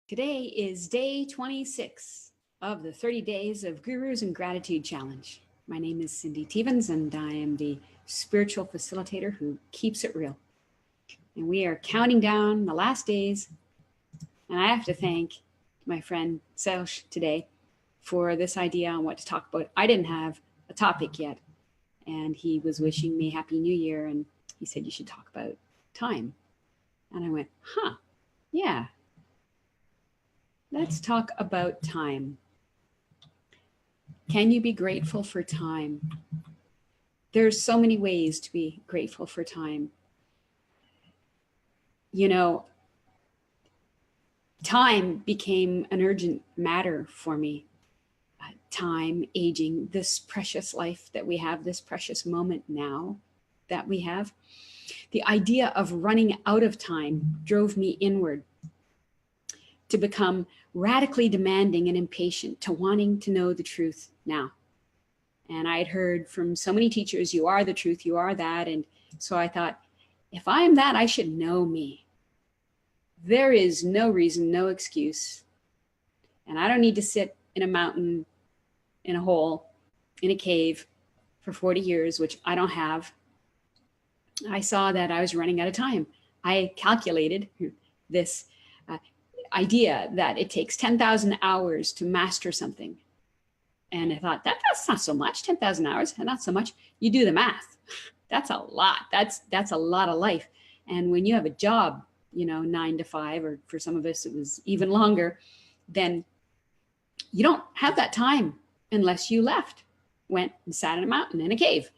Today is day 26 of the 30 Days of Gurus and Gratitude Challenge. My name is Cindy Stevens, and I am the spiritual facilitator who keeps it real. And we are counting down the last days. And I have to thank my friend Serge today for this idea on what to talk about. I didn't have a topic yet, and he was wishing me Happy New Year, and he said you should talk about time. And I went, yeah. Let's talk about time. Can you be grateful for time? There's so many ways to be grateful for time. You know, time became an urgent matter for me. Time, aging, this precious life that we have, this precious moment now that we have. The idea of running out of time drove me inward to become radically demanding and impatient, to wanting to know the truth now. And I'd heard from so many teachers, you are the truth, you are that. And so I thought, if I'm that, I should know me. There is no reason, no excuse. And I don't need to sit in a mountain, in a hole, in a cave for 40 years, which I don't have. I saw that I was running out of time. I calculated this idea that it takes 10,000 hours to master something. And I thought, that's not so much, 10,000 hours, and not so much. You do the math. That's a lot. That's a lot of life. And when you have a job, 9 to 5, or for some of us, it was even longer, then you don't have that time unless you went and sat in a mountain in a cave.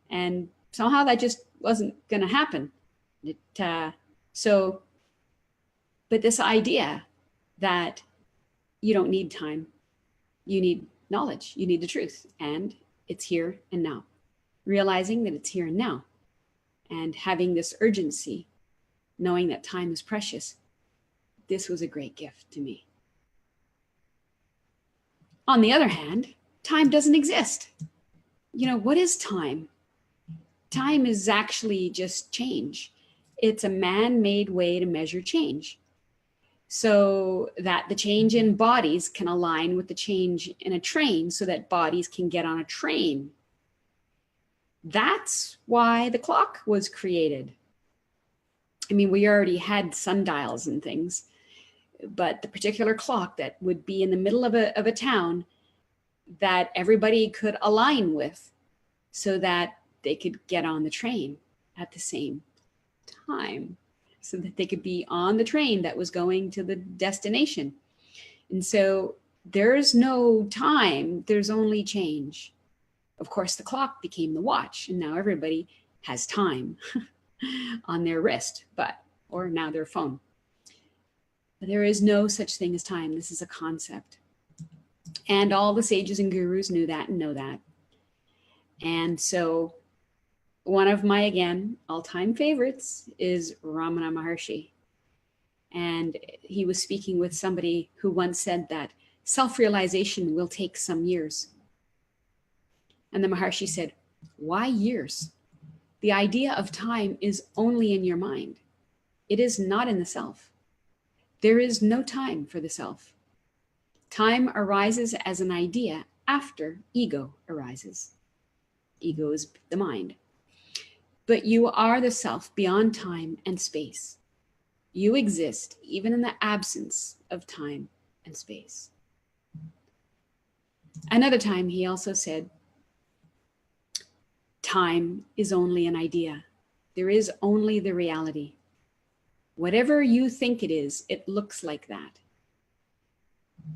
And somehow that just wasn't going to happen. But this idea that you don't need time, you need knowledge, you need the truth, and it's here and now. Realizing that it's here and now, and having this urgency, knowing that time is precious, this was a great gift to me. On the other hand, time doesn't exist. What is time? Time is actually just change. It's a man-made way to measure change, so that the change in bodies can align with the change in a train, so that bodies can get on a train. That's why the clock was created. I mean, we already had sundials and things, but the particular clock that would be in the middle of a town that everybody could align with, so that they could get on the train at the same time, so that they could be on the train that was going to the destination. And so there's no time, there's only change. Of course, the clock became the watch, and now everybody has time on their wrist, or now their phone. But there is no such thing as time. This is a concept. And all the sages and gurus knew that and know that. And so one of my, again, all-time favorites is Ramana Maharshi. And he was speaking with somebody who once said that self-realization will take some years. And the Maharshi said, why years? The idea of time is only in your mind. It is not in the self. There is no time for the self. Time arises as an idea after ego arises. Ego is the mind. But you are the self beyond time and space. You exist even in the absence of time and space. Another time he also said, time is only an idea. There is only the reality. Whatever you think it is, it looks like that.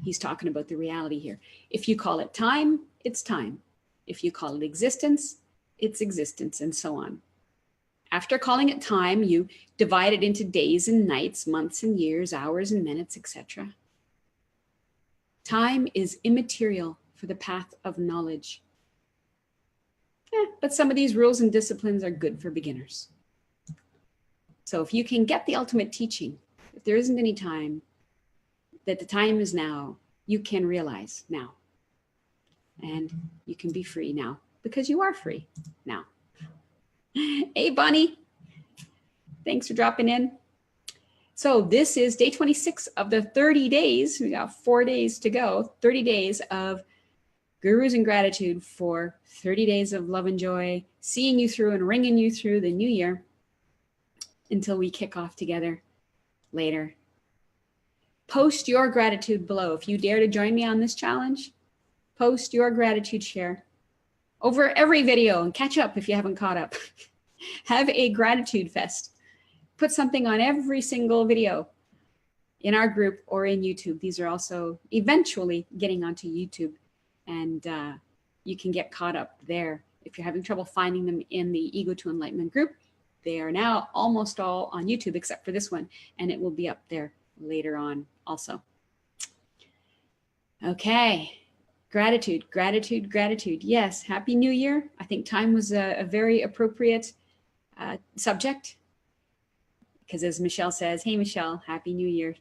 He's talking about the reality here. If you call it time, it's time. If you call it existence, it's existence, and so on. After calling it time, you divide it into days and nights, months and years, hours and minutes, etc. Time is immaterial for the path of knowledge. But some of these rules and disciplines are good for beginners. So if you can get the ultimate teaching, if there isn't any time, that the time is now, you can realize now. And you can be free now, because you are free now. Hey, Bunny. Thanks for dropping in. So this is day 26 of the 30 days. We got 4 days to go. 30 days of gurus and gratitude for 30 days of love and joy, seeing you through and ringing you through the new year until we kick off together later. Post your gratitude below. If you dare to join me on this challenge, post your gratitude share over every video and catch up if you haven't caught up. Have a gratitude fest. Put something on every single video in our group or in YouTube. These are also eventually getting onto YouTube, and you can get caught up there. If you're having trouble finding them in the Ego to Enlightenment group, they are now almost all on YouTube except for this one, and it will be up there later on also. Okay, gratitude, gratitude, gratitude. Yes, Happy New Year. I think time was a very appropriate subject, because as Michelle says, hey Michelle, Happy New Year.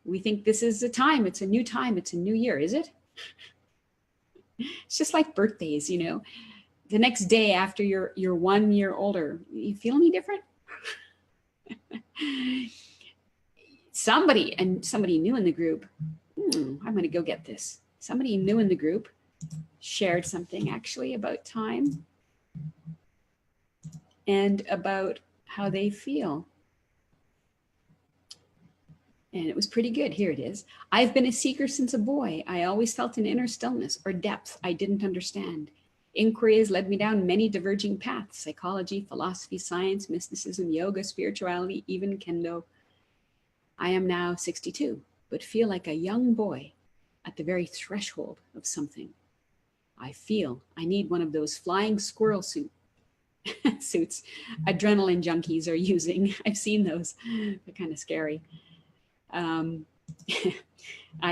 We think this is a time, it's a new time, it's a new year, is it? It's just like birthdays, you know. The next day after you're 1 year older, you feel any different? Somebody new in the group, I'm going to go get this. Somebody new in the group shared something actually about time and about how they feel. And it was pretty good. Here it is. I've been a seeker since a boy. I always felt an inner stillness or depth I didn't understand. Inquiry has led me down many diverging paths: psychology, philosophy, science, mysticism, yoga, spirituality, even kendo. I am now 62, but feel like a young boy at the very threshold of something. I feel I need one of those flying squirrel suits adrenaline junkies are using. I've seen those. They're kind of scary. I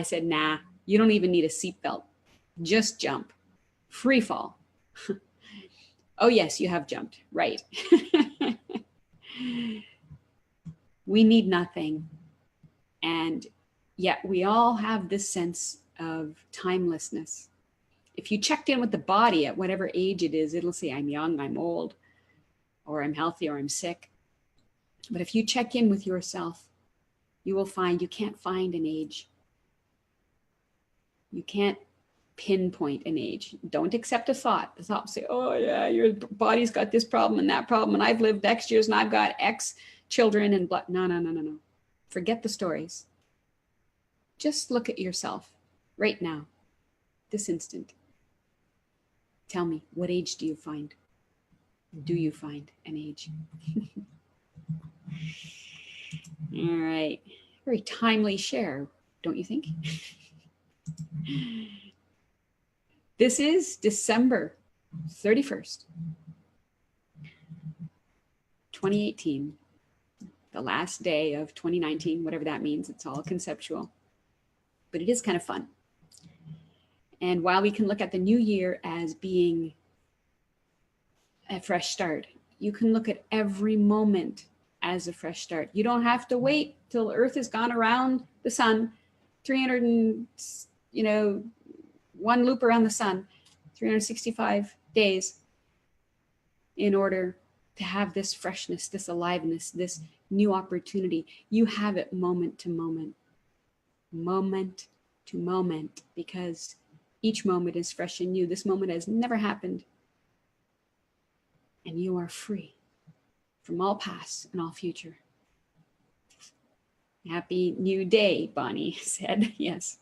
said, nah, you don't even need a seatbelt. Just jump. Free fall. Oh, yes, you have jumped. Right. We need nothing. And yet we all have this sense of timelessness. If you checked in with the body at whatever age it is, it'll say, I'm young, I'm old, or I'm healthy, or I'm sick. But if you check in with yourself, you will find you can't find an age. You can't pinpoint an age. Don't accept a thought. The thought will say, oh yeah, your body's got this problem and that problem, and I've lived X years and I've got X children and blah. No. Forget the stories. Just look at yourself right now, this instant. Tell me, what age do you find? Do you find an age? All right. Very timely share, don't you think? This is December 31st, 2018, the last day of 2019, whatever that means. It's all conceptual, but it is kind of fun. And while we can look at the new year as being a fresh start, you can look at every moment as a fresh start. You don't have to wait till Earth has gone around the sun, 1 loop around the sun, 365 days, in order to have this freshness, this aliveness, this new opportunity. You have it moment to moment, because each moment is fresh and new. This moment has never happened. And you are free from all past and all future. Happy new day, Bonnie said. Yes.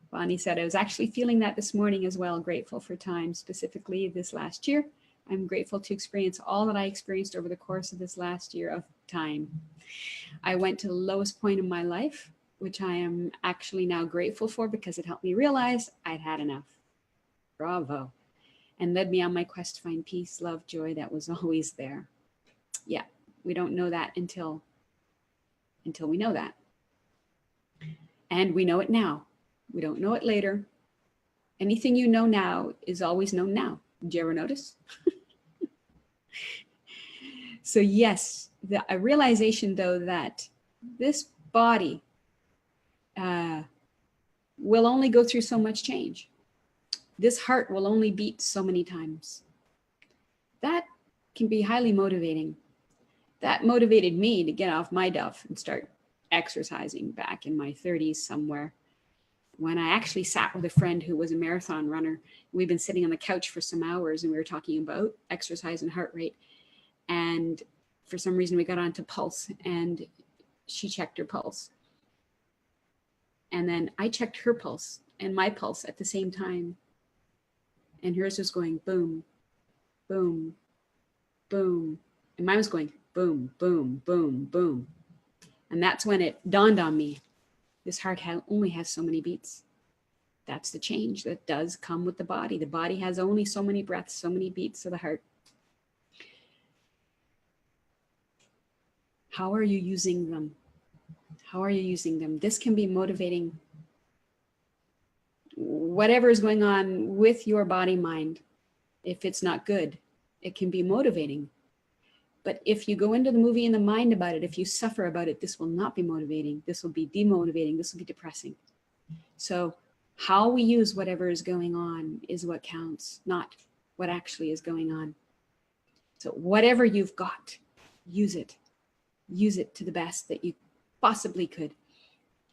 Bonnie said, I was actually feeling that this morning as well. Grateful for time, specifically this last year. I'm grateful to experience all that I experienced over the course of this last year of time. I went to the lowest point in my life, which I am actually now grateful for because it helped me realize I'd had enough. Bravo. And led me on my quest to find peace, love, joy that was always there. Yeah, we don't know that until we know that. And we know it now. We don't know it later. Anything you know now is always known now. Did you ever notice? So yes, a realization though that this body will only go through so much change. This heart will only beat so many times. That can be highly motivating. That motivated me to get off my duff and start exercising back in my 30s somewhere, when I actually sat with a friend who was a marathon runner. We'd been sitting on the couch for some hours and we were talking about exercise and heart rate. And for some reason we got onto pulse, and she checked her pulse. And then I checked her pulse and my pulse at the same time. And hers was going boom, boom, boom. And mine was going boom, boom, boom, boom. And that's when it dawned on me, this heart only has so many beats. That's the change that does come with the body. The body has only so many breaths, so many beats of the heart. How are you using them? How are you using them? This can be motivating. Whatever is going on with your body, mind, if it's not good, it can be motivating. But if you go into the movie in the mind about it, if you suffer about it, this will not be motivating. This will be demotivating. This will be depressing. So how we use whatever is going on is what counts, not what actually is going on. So whatever you've got, use it. Use it to the best that you possibly could.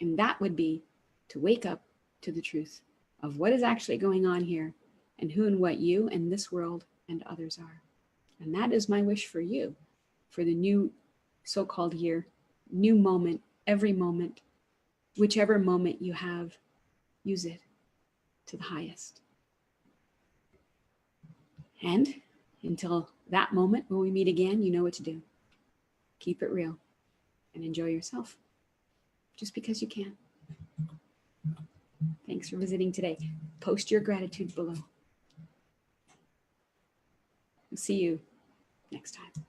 And that would be to wake up to the truth of what is actually going on here, and who and what you and this world and others are. And that is my wish for you, for the new so-called year, new moment, every moment, whichever moment you have, use it to the highest. And until that moment when we meet again, you know what to do. Keep it real and enjoy yourself just because you can. Thanks for visiting today. Post your gratitude below. See you next time.